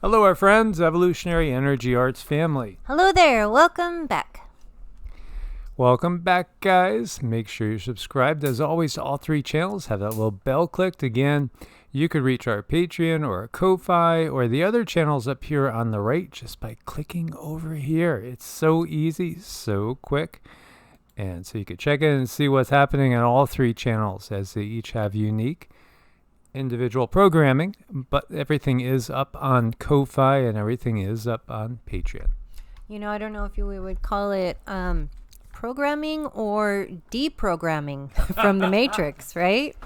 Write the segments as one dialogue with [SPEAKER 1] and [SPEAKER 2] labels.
[SPEAKER 1] Hello, our friends, Evolutionary Energy Arts family.
[SPEAKER 2] Hello there, welcome back.
[SPEAKER 1] Welcome back, guys. Make sure you're subscribed, as always, to all three channels. Have that little bell clicked. Again, you could reach our Patreon or our Ko-Fi or the other channels up here on the right just by clicking over here. It's so easy, so quick. And so you could check in and see what's happening on all three channels, as they each have unique individual programming, but everything is up on Ko-Fi and everything is up on Patreon.
[SPEAKER 2] You know, I don't know if we would call it programming or deprogramming from the Matrix, right?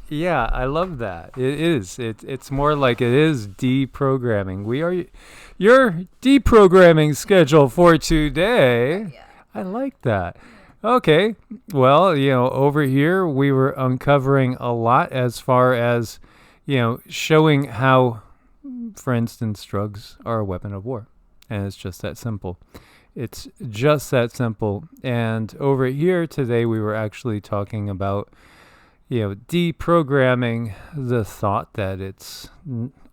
[SPEAKER 1] Yeah, I love that. It is. It's more like it is deprogramming. We are your deprogramming schedule for today.
[SPEAKER 2] Yeah.
[SPEAKER 1] I like that. Okay. Well, over here we were uncovering a lot as far as, showing how, for instance, drugs are a weapon of war. And it's just that simple. It's just that simple. And over here today we were actually talking about, deprogramming the thought that it's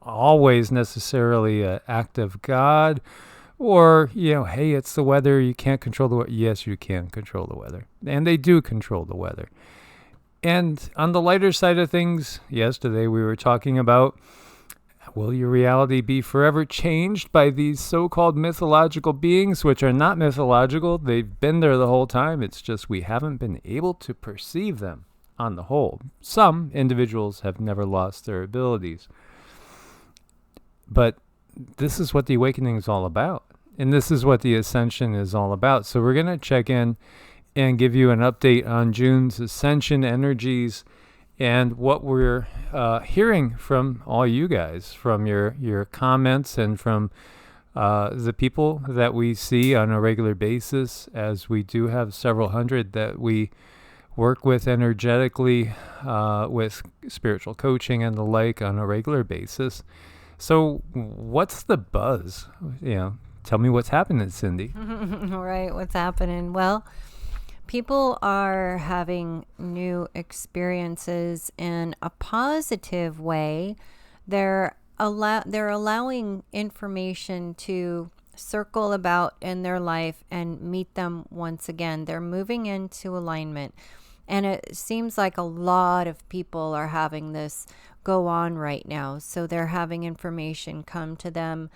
[SPEAKER 1] always necessarily an act of God, or, hey, it's the weather, you can't control the weather. Yes, you can control the weather. And they do control the weather. And on the lighter side of things, yesterday we were talking about, will your reality be forever changed by these so-called mythological beings, which are not mythological? They've been there the whole time. It's just we haven't been able to perceive them on the whole. Some individuals have never lost their abilities. But this is what the awakening is all about. And this is what the Ascension is all about. So we're going to check in and give you an update on June's Ascension energies and what we're hearing from all you guys, from your comments and from the people that we see on a regular basis, as we do have several hundred that we work with energetically with spiritual coaching and the like on a regular basis. So what's the buzz? Tell me what's happening, Cindy.
[SPEAKER 2] All right, what's happening? Well, people are having new experiences in a positive way. They're allowing information to circle about in their life and meet them once again. They're moving into alignment. And it seems like a lot of people are having this go on right now. So they're having information come to them,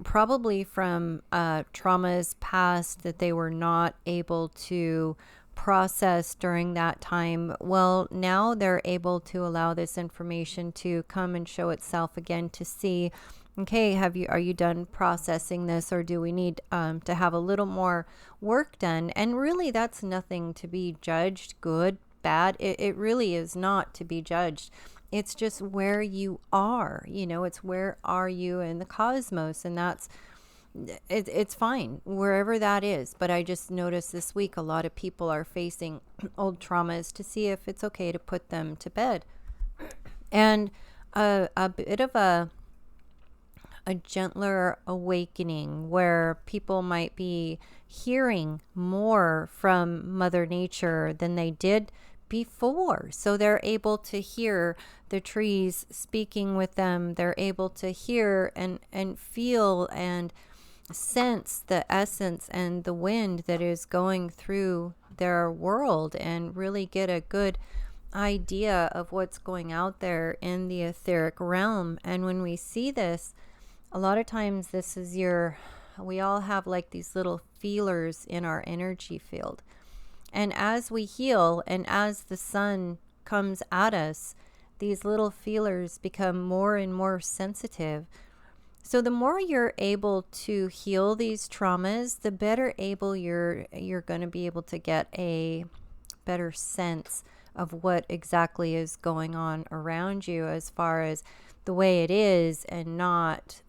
[SPEAKER 2] probably from traumas past that they were not able to process during that time. Well, now they're able to allow this information to come and show itself again, to see, okay, are you done processing this, or do we need to have a little more work done? And really, that's nothing to be judged, good, bad. It really is not to be judged. It's just where you are, it's where are you in the cosmos, and it's fine wherever that is. But I just noticed this week a lot of people are facing old traumas, to see if it's okay to put them to bed. And a bit of a gentler awakening, where people might be hearing more from Mother Nature than they did before. So they're able to hear the trees speaking with them. They're able to hear and feel and sense the essence and the wind that is going through their world, and really get a good idea of what's going out there in the etheric realm. And when we see this, a lot of times this is we all have like these little feelers in our energy field. And as we heal and as the sun comes at us, these little feelers become more and more sensitive. So the more you're able to heal these traumas, the better able you're going to be able to get a better sense of what exactly is going on around you, as far as the way it is, and not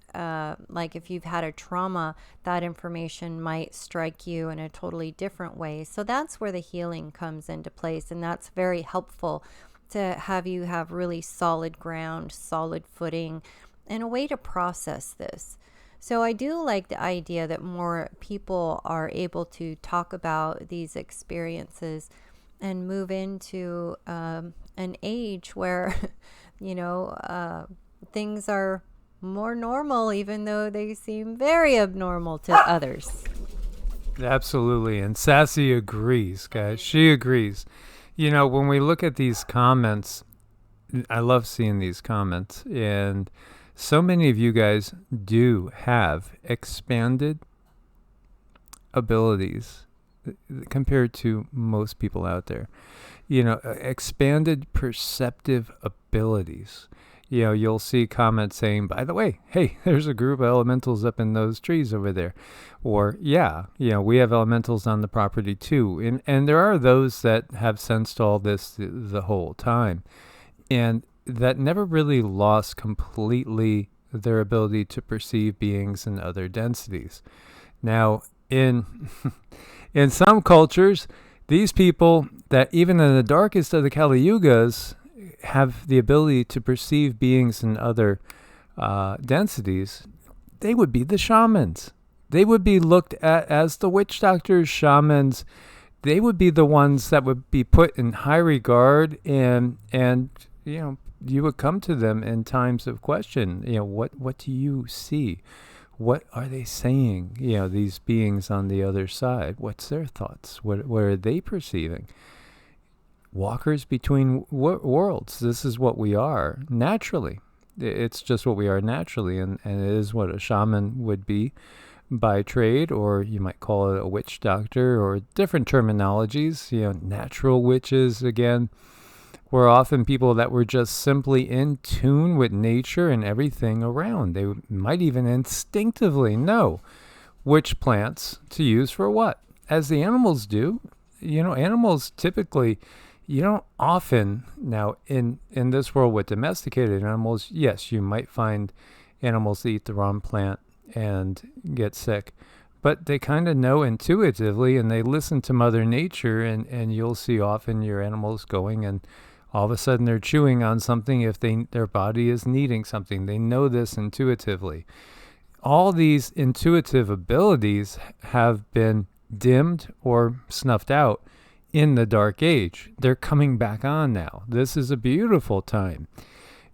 [SPEAKER 2] like if you've had a trauma, that information might strike you in a totally different way. So that's where the healing comes into place, and that's very helpful to have you have really solid ground, solid footing, and a way to process this. So I do like the idea that more people are able to talk about these experiences and move into an age where, things are more normal, even though they seem very abnormal to others.
[SPEAKER 1] Absolutely. And Sassy agrees, guys. She agrees. You know, when we look at these comments, I love seeing these comments. And so many of you guys do have expanded abilities compared to most people out there. You know, expanded perceptive abilities. You know, you'll see comments saying, by the way, hey, there's a group of elementals up in those trees over there. Or, yeah, you know, we have elementals on the property too. And there are those that have sensed all this the whole time. And that never really lost completely their ability to perceive beings in other densities. Now, in in some cultures, these people that even in the darkest of the Kali Yugas have the ability to perceive beings in other densities, they would be the shamans. They would be looked at as the witch doctors, shamans. They would be the ones that would be put in high regard, and you know, you would come to them in times of question. You know, what do you see? What are they saying? You know, these beings on the other side. What's their thoughts? What are they perceiving? Walkers between worlds. This is what we are naturally. It's just what we are naturally, and it is what a shaman would be by trade, or you might call it a witch doctor, or different terminologies. You know, natural witches, again, were often people that were just simply in tune with nature and everything around. They might even instinctively know which plants to use for what, as the animals do. You know, animals typically, you don't often, now in this world with domesticated animals, yes, you might find animals that eat the wrong plant and get sick, but they kind of know intuitively, and they listen to Mother Nature, and you'll see often your animals going, and all of a sudden they're chewing on something if their body is needing something. They know this intuitively. All these intuitive abilities have been dimmed or snuffed out in the Dark Age. They're coming back on now. This is a beautiful time.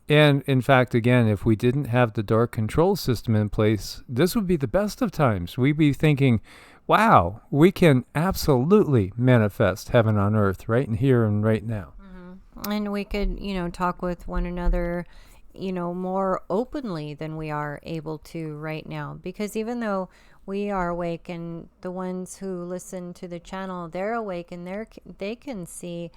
[SPEAKER 1] And in fact, again, if we didn't have the dark control system in place, this would be the best of times. We'd be thinking, wow, we can absolutely manifest heaven on earth right in here and right now.
[SPEAKER 2] Mm-hmm. And we could, talk with one another, more openly than we are able to right now. Because even though we are awake, and the ones who listen to the channel, they're awake, and they can see,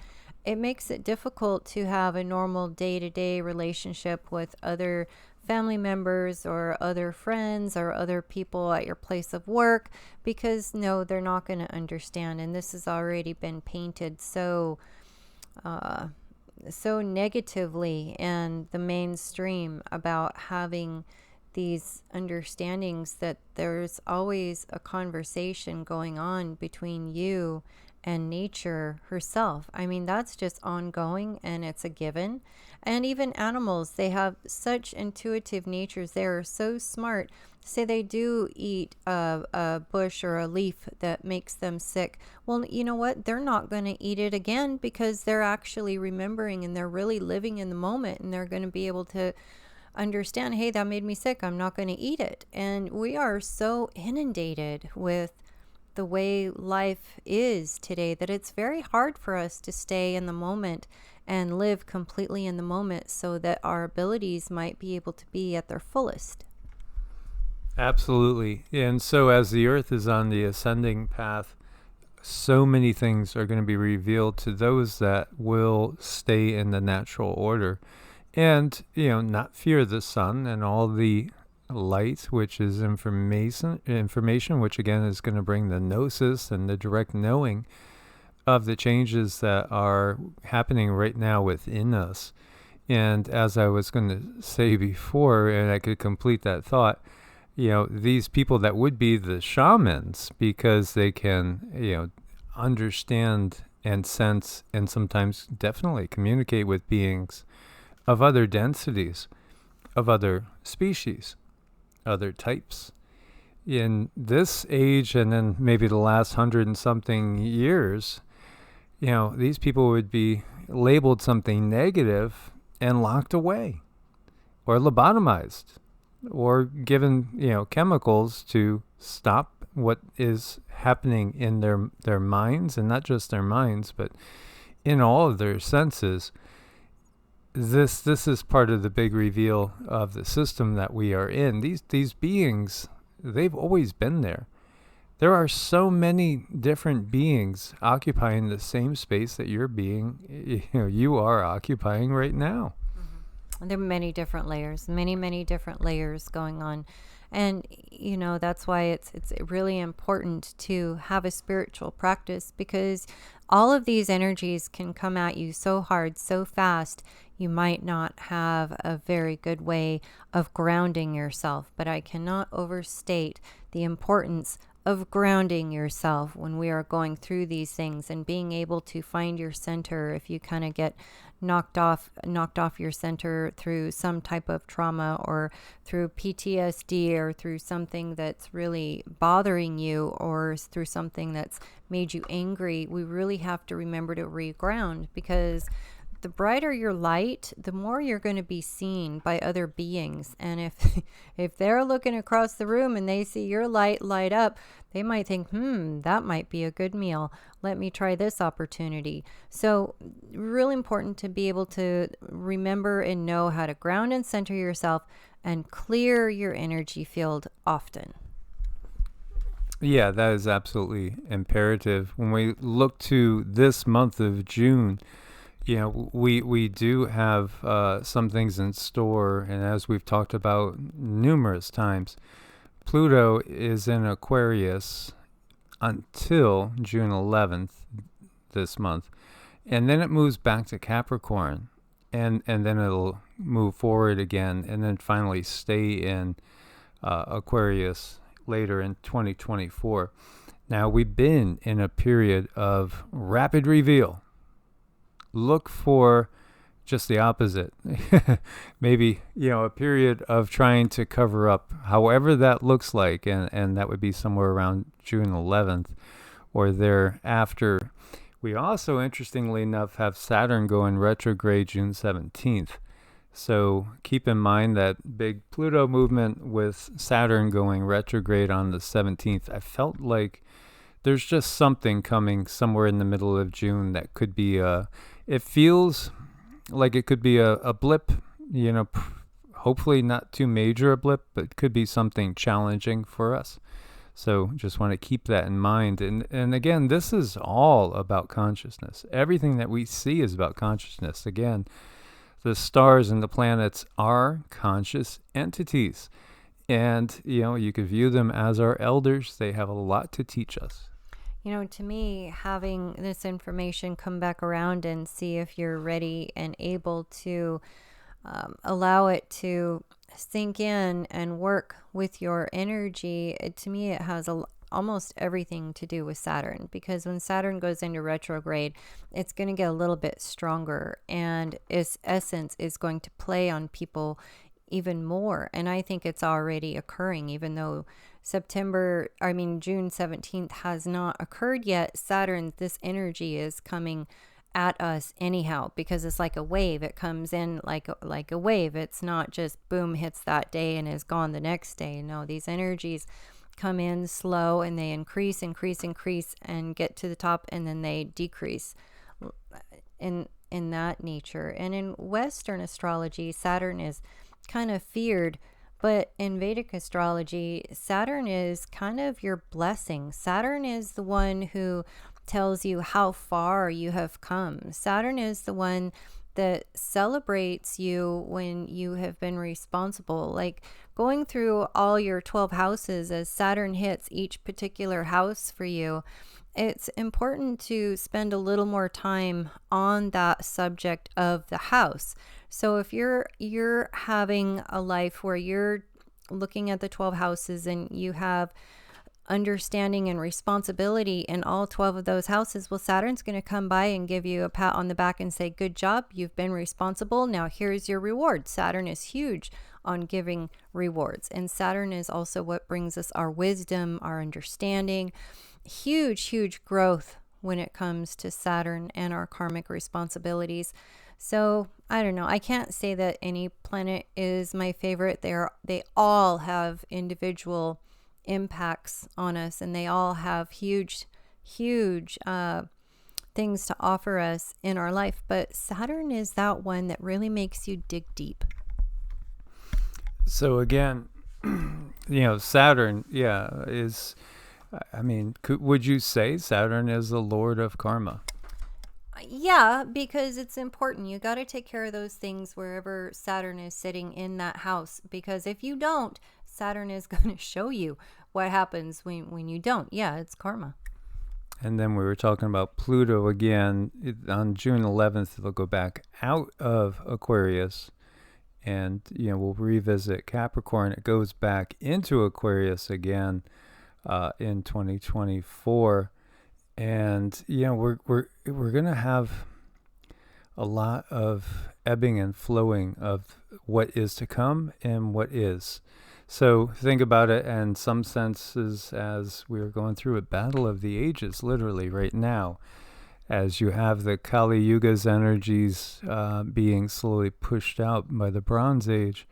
[SPEAKER 2] it makes it difficult to have a normal day-to-day relationship with other family members or other friends or other people at your place of work, because no, they're not going to understand. And this has already been painted so negatively in the mainstream about having these understandings that there's always a conversation going on between you and nature herself. I mean, that's just ongoing, and it's a given. And even animals, they have such intuitive natures. They are so smart. Say they do eat a bush or a leaf that makes them sick. Well, you know what? They're not going to eat it again, because they're actually remembering, and they're really living in the moment, and they're going to be able to understand, hey, that made me sick. I'm not going to eat it. And we are so inundated with the way life is today that it's very hard for us to stay in the moment and live completely in the moment, so that our abilities might be able to be at their fullest.
[SPEAKER 1] Absolutely. And so as the earth is on the ascending path, so many things are going to be revealed to those that will stay in the natural order, and not fear the sun and all the light, which is information, which again is going to bring the gnosis and the direct knowing of the changes that are happening right now within us. And as I was going to say before, and I could complete that thought, these people that would be the shamans, because they can, understand and sense and sometimes definitely communicate with beings of other densities, of other species, other types. In this age, and then maybe the last 100 and something years, these people would be labeled something negative and locked away or lobotomized. or given, chemicals to stop what is happening in their minds, and not just their minds, but in all of their senses. This is part of the big reveal of the system that we are in. These beings, they've always been there. There are so many different beings occupying the same space that you are occupying right now.
[SPEAKER 2] There are many different layers, many different layers going on. And, that's why it's really important to have a spiritual practice, because all of these energies can come at you so hard, so fast, you might not have a very good way of grounding yourself. But I cannot overstate the importance of grounding yourself when we are going through these things, and being able to find your center. If you kind of get knocked off your center through some type of trauma, or through PTSD, or through something that's really bothering you, or through something that's made you angry, we really have to remember to reground, because the brighter your light, the more you're going to be seen by other beings. And if they're looking across the room and they see your light up, they might think, that might be a good meal. Let me try this opportunity. So really important to be able to remember and know how to ground and center yourself and clear your energy field often.
[SPEAKER 1] Yeah, that is absolutely imperative. When we look to this month of June, we do have some things in store, and as we've talked about numerous times, Pluto is in Aquarius until June 11th this month, and then it moves back to Capricorn, and then it'll move forward again, and then finally stay in Aquarius later in 2024. Now, we've been in a period of rapid reveal. Look for just the opposite. Maybe, a period of trying to cover up, however that looks like, and that would be somewhere around June 11th or thereafter. We also, interestingly enough, have Saturn going retrograde June 17th. So keep in mind that big Pluto movement with Saturn going retrograde on the 17th. I felt like there's just something coming somewhere in the middle of June that could be it feels like it could be a blip, hopefully not too major a blip, but it could be something challenging for us. So just want to keep that in mind. And again, this is all about consciousness. Everything that we see is about consciousness. Again, the stars and the planets are conscious entities. And, you could view them as our elders. They have a lot to teach us.
[SPEAKER 2] To me, having this information come back around and see if you're ready and able to allow it to sink in and work with your energy, to me, it has almost everything to do with Saturn, because when Saturn goes into retrograde, it's going to get a little bit stronger, and its essence is going to play on people even more. And I think it's already occurring, even though June 17th has not occurred yet. Saturn, this energy is coming at us anyhow, because it's like a wave. It comes in like a wave. It's not just boom, hits that day and is gone the next day. No, these energies come in slow, and they increase and get to the top, and then they decrease in that nature. And in Western astrology, Saturn is kind of feared, but in Vedic astrology, Saturn is kind of your blessing. Saturn is the one who tells you how far you have come. Saturn is the one that celebrates you when you have been responsible. Like going through all your 12 houses, as Saturn hits each particular house for you, it's important to spend a little more time on that subject of the house. So if you're having a life where you're looking at the 12 houses and you have understanding and responsibility in all 12 of those houses, well, Saturn's going to come by and give you a pat on the back and say, good job, you've been responsible, now here's your reward. Saturn is huge on giving rewards, and Saturn is also what brings us our wisdom, our understanding. Huge growth when it comes to Saturn and our karmic responsibilities. So I don't know. I can't say that any planet is my favorite. They all have individual impacts on us, and they all have huge things to offer us in our life. But Saturn is that one that really makes you dig deep.
[SPEAKER 1] So again, Saturn, is, I mean, would you say Saturn is the lord of karma?
[SPEAKER 2] Yeah, because it's important. You got to take care of those things wherever Saturn is sitting in that house. Because if you don't, Saturn is going to show you what happens when you don't. Yeah, it's karma.
[SPEAKER 1] And then we were talking about Pluto again. On June 11th, it'll go back out of Aquarius. And, we'll revisit Capricorn. It goes back into Aquarius again in 2024. And, we're going to have a lot of ebbing and flowing of what is to come and what is. So think about it in some senses as we're going through a battle of the ages, literally right now, as you have the Kali Yuga's energies being slowly pushed out by the Bronze Age.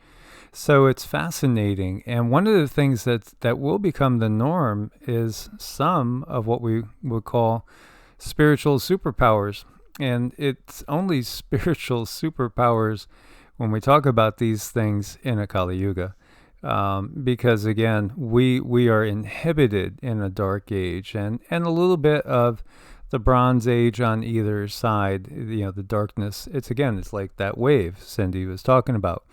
[SPEAKER 1] So it's fascinating. And one of the things that will become the norm is some of what we would call spiritual superpowers. And it's only spiritual superpowers when we talk about these things in a Kali Yuga. Because again, we are inhibited in a dark age and a little bit of the Bronze Age on either side, the darkness. It's like that wave Cindy was talking about.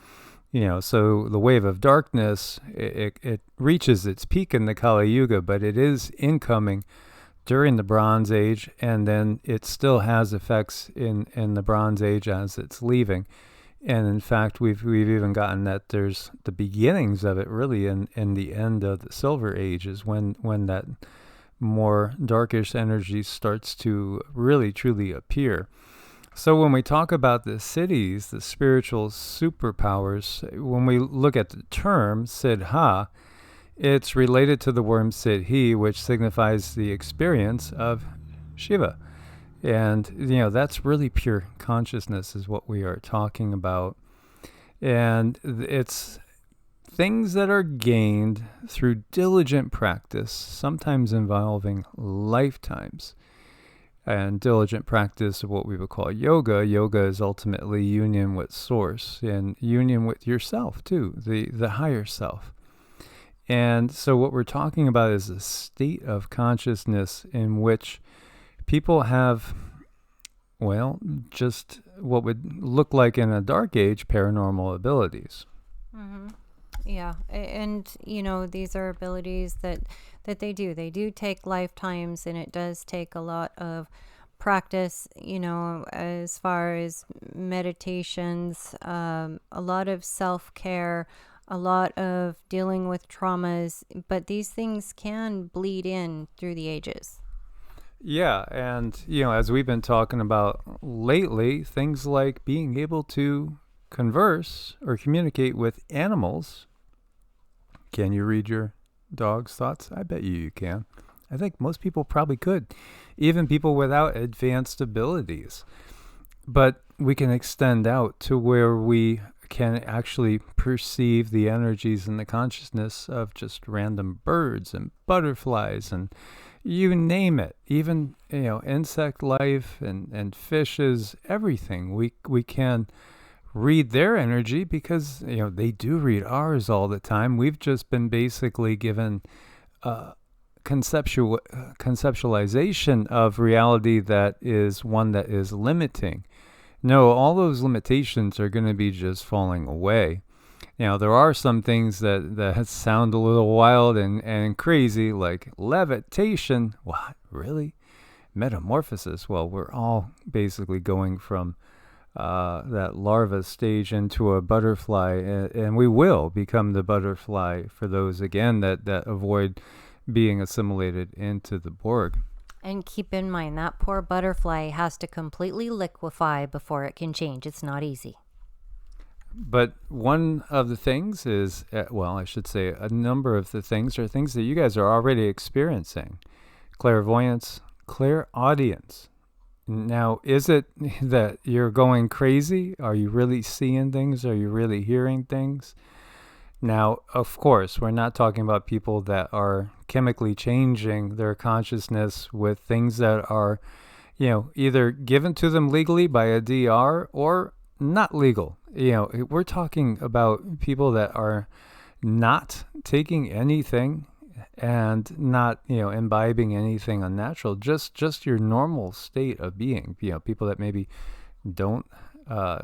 [SPEAKER 1] So the wave of darkness, it reaches its peak in the Kali Yuga, but it is incoming during the Bronze Age, and then it still has effects in the Bronze Age as it's leaving. And in fact, we've even gotten that there's the beginnings of it really in the end of the Silver Age is when that more darkish energy starts to really truly appear. So when we talk about the cities, the spiritual superpowers, when we look at the term Siddha, it's related to the word Siddhi, which signifies the experience of Shiva. And, that's really pure consciousness is what we are talking about. And it's things that are gained through diligent practice, sometimes involving lifetimes. And diligent practice of what we would call yoga. Yoga is ultimately union with source and union with yourself too, the higher self. And so what we're talking about is a state of consciousness in which people have, just what would look like in a dark age, paranormal abilities.
[SPEAKER 2] Mm-hmm. Yeah. And, these are abilities that they do take lifetimes, and it does take a lot of practice, as far as meditations, a lot of self-care, a lot of dealing with traumas, but these things can bleed in through the ages.
[SPEAKER 1] Yeah, and, as we've been talking about lately, things like being able to converse or communicate with animals. Can you read your dog's thoughts? I bet you can. I think most people probably could, even people without advanced abilities. But we can extend out to where we can actually perceive the energies and the consciousness of just random birds and butterflies and you name it, even, insect life and fishes, everything. We can read their energy because, they do read ours all the time. We've just been basically given conceptualization of reality that is one that is limiting. No, all those limitations are going to be just falling away. There are some things that sound a little wild and crazy, like levitation. What? Really? Metamorphosis? Well, we're all basically going from that larva stage into a butterfly, and we will become the butterfly for those, again, that avoid being assimilated into the Borg.
[SPEAKER 2] And keep in mind, that poor butterfly has to completely liquefy before it can change. It's not easy.
[SPEAKER 1] But one of the things is, I should say a number of the things are things that you guys are already experiencing. Clairvoyance, clairaudience. Now, is it that you're going crazy? Are you really seeing things? Are you really hearing things? Now, of course, we're not talking about people that are chemically changing their consciousness with things that are, either given to them legally by a DR or not legal. We're talking about people that are not taking anything and not, imbibing anything unnatural, just your normal state of being. People that maybe don't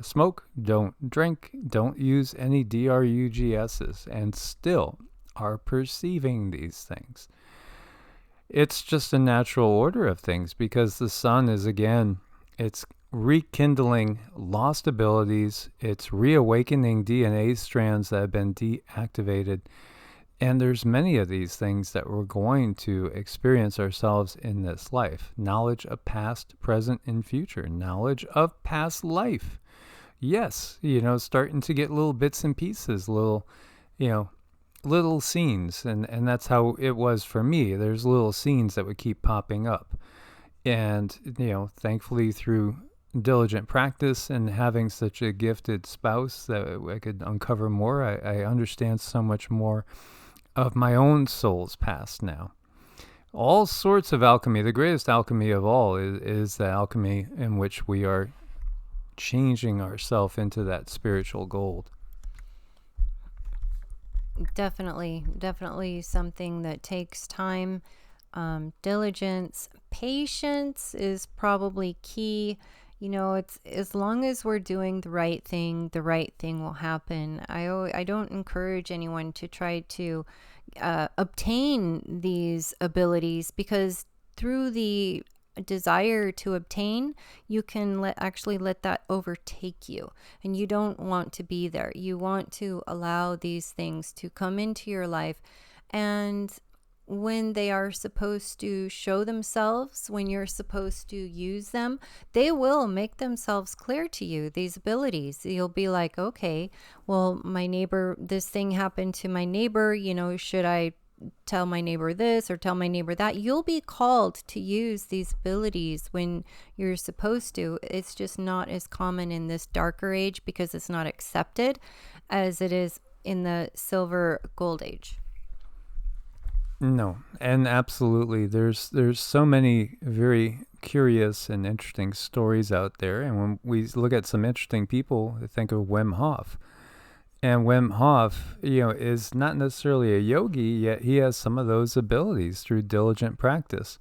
[SPEAKER 1] smoke, don't drink, don't use any DRUGSs, and still are perceiving these things. It's just a natural order of things because the sun is, again, it's rekindling lost abilities, it's reawakening DNA strands that have been deactivated. And there's many of these things that we're going to experience ourselves in this life. Knowledge of past, present, and future. Knowledge of past life. Yes, starting to get little bits and pieces, little scenes. And that's how it was for me. There's little scenes that would keep popping up. And, thankfully through diligent practice and having such a gifted spouse that I could uncover more, I understand so much more of my own soul's past now. All sorts of alchemy. The greatest alchemy of all is the alchemy in which we are changing ourselves into that spiritual gold.
[SPEAKER 2] Definitely something that takes time, diligence, patience is probably key. It's as long as we're doing the right thing will happen. I don't encourage anyone to try to obtain these abilities, because through the desire to obtain, you can actually let that overtake you, and you don't want to be there. You want to allow these things to come into your life, and when they are supposed to show themselves, when you're supposed to use them, they will make themselves clear to you, these abilities. You'll be like, okay, well, my neighbor, this thing happened to my neighbor, should I tell my neighbor this or tell my neighbor that? You'll be called to use these abilities when you're supposed to. It's just not as common in this darker age because it's not accepted as it is in the silver gold age.
[SPEAKER 1] No, and absolutely, there's so many very curious and interesting stories out there. And when we look at some interesting people, I think of Wim Hof. And Wim Hof, is not necessarily a yogi, yet he has some of those abilities through diligent practice.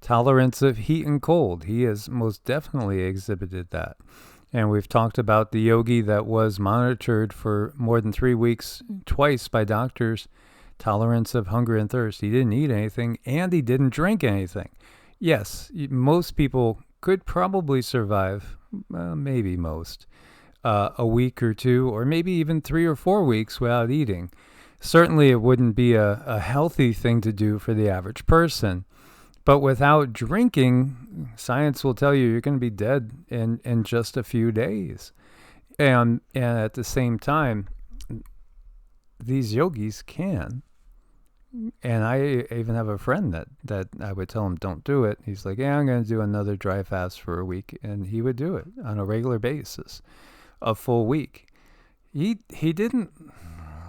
[SPEAKER 1] Tolerance of heat and cold, he has most definitely exhibited that. And we've talked about the yogi that was monitored for more than 3 weeks twice by doctors. Tolerance of hunger and thirst. He didn't eat anything and he didn't drink anything. Yes, most people could probably survive, maybe most, a week or two, or maybe even 3 or 4 weeks without eating. Certainly it wouldn't be a healthy thing to do for the average person. But without drinking, science will tell you you're going to be dead in just a few days. And at the same time, these yogis can. And I even have a friend that I would tell him, don't do it. He's like, yeah, I'm going to do another dry fast for a week. And he would do it on a regular basis, a full week. He didn't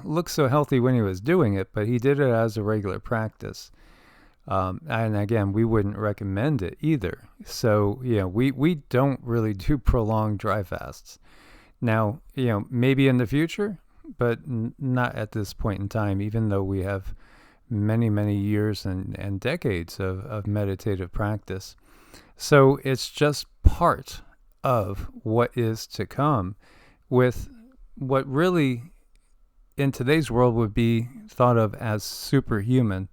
[SPEAKER 1] look so healthy when he was doing it, but he did it as a regular practice. And again, we wouldn't recommend it either. So, we don't really do prolonged dry fasts. Now, maybe in the future, but not at this point in time, even though we have many, many years and decades of meditative practice. So it's just part of what is to come with what really in today's world would be thought of as superhuman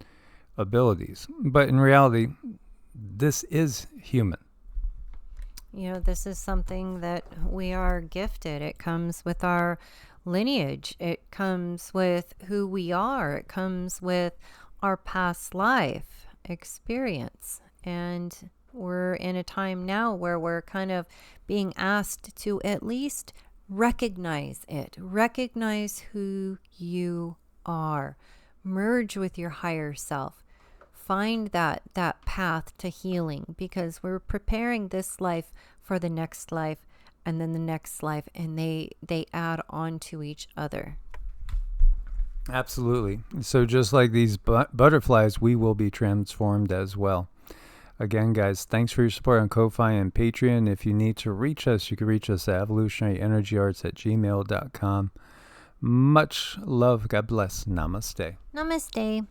[SPEAKER 1] abilities. But in reality, this is human.
[SPEAKER 2] This is something that we are gifted. It comes with our lineage. It comes with who we are. It comes with our past life experience. And we're in a time now where we're kind of being asked to at least recognize it. Recognize who you are. Merge with your higher self. find that path to healing, because we're preparing this life for the next life and then the next life, and they add on to each other.
[SPEAKER 1] Absolutely. So just like these butterflies, we will be transformed as well. Again, guys, thanks for your support on Ko-Fi and Patreon. If you need to reach us, you can reach us at evolutionaryenergyarts@gmail.com. Much love. God bless. Namaste.
[SPEAKER 2] Namaste.